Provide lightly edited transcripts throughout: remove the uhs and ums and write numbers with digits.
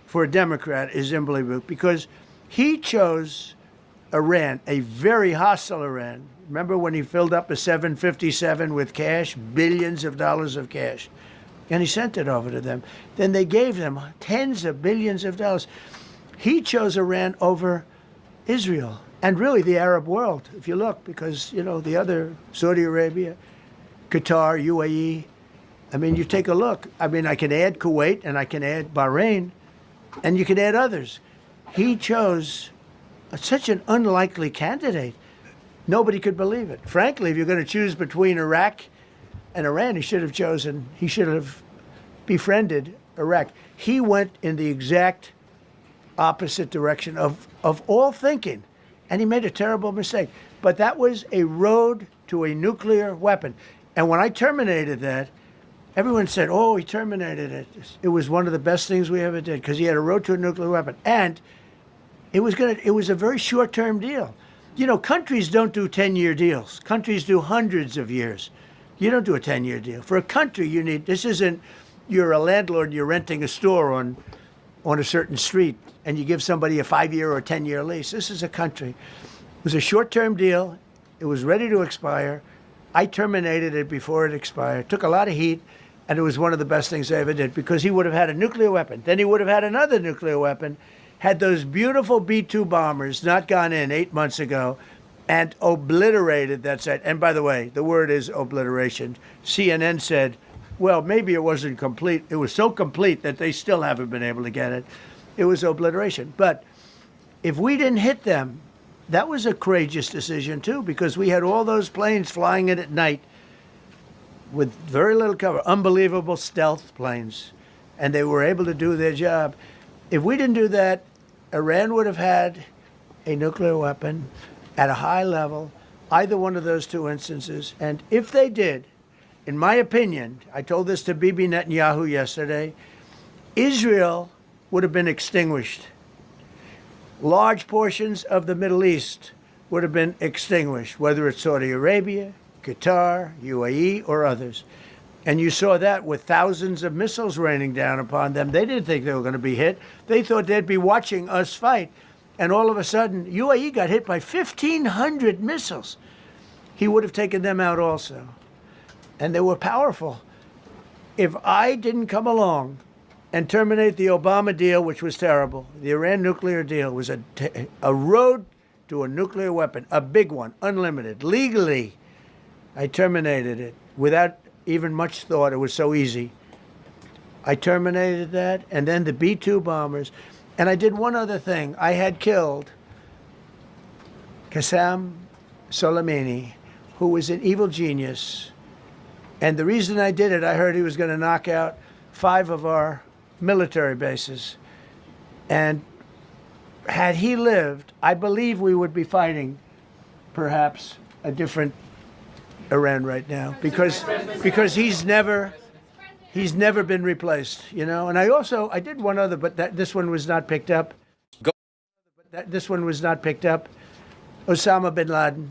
for a Democrat is unbelievable because he chose Iran, a very hostile Iran. Remember when he filled up a 757 with cash, billions of dollars of cash, and he sent it over to them. Then they gave them tens of billions of dollars. He chose Iran over Israel and really the Arab world, if you look, because, you know, the other, Saudi Arabia, Qatar, UAE, I mean, you take a look. I mean, I can add Kuwait and I can add Bahrain, and you can add others. He chose such an unlikely candidate. Nobody could believe it. Frankly, if you're going to choose between Iraq and Iran, he should have befriended Iraq. He went in the exact opposite direction of all thinking, and he made a terrible mistake. But that was a road to a nuclear weapon. And when I terminated that, everyone said, oh, he terminated it. It was one of the best things we ever did because he had a road to a nuclear weapon. And it was a very short-term deal. You know, countries don't do 10-year deals. Countries do hundreds of years. You don't do a 10-year deal. For a country, you need, this isn't, you're a landlord and you're renting a store on a certain street and you give somebody a 5-year or 10-year lease. This is a country. It was a short-term deal. It was ready to expire. I terminated it before it expired. Took a lot of heat, and it was one of the best things I ever did because he would have had a nuclear weapon. Then he would have had another nuclear weapon, had those beautiful B-2 bombers not gone in 8 months ago and obliterated that site. And by the way, the word is obliteration. CNN said, well, maybe it wasn't complete. It was so complete that they still haven't been able to get it. It was obliteration. But if we didn't hit them, that was a courageous decision, too, because we had all those planes flying in at night with very little cover, unbelievable stealth planes, and they were able to do their job. If we didn't do that, Iran would have had a nuclear weapon at a high level, either one of those two instances. And if they did, in my opinion, I told this to Bibi Netanyahu yesterday, Israel would have been extinguished. Large portions of the Middle East would have been extinguished, whether it's Saudi Arabia, Qatar, UAE, or others. And you saw that with thousands of missiles raining down upon them. They didn't think they were going to be hit. They thought they'd be watching us fight. And all of a sudden, UAE got hit by 1,500 missiles. He would have taken them out also. And they were powerful. If I didn't come along and terminate the Obama deal, which was terrible, the Iran nuclear deal was a road to a nuclear weapon, a big one, unlimited, legally. I terminated it without even much thought. It was so easy. I terminated that, and then the B-2 bombers. And I did one other thing. I had killed Qasem Soleimani, who was an evil genius. And the reason I did it, I heard he was going to knock out 5 of our military bases. And had he lived, I believe we would be fighting perhaps a different Iran right now because he's never been replaced, you know. And I did one other, but this one was not picked up. This one was not picked up. Osama bin Laden.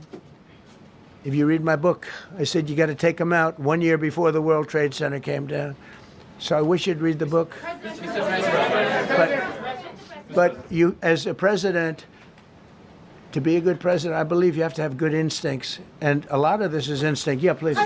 If you read my book, I said you got to take him out 1 year before the World Trade Center came down. So I wish you'd read the book. But you, as a president, to be a good president, I believe you have to have good instincts. And a lot of this is instinct. Yeah, please.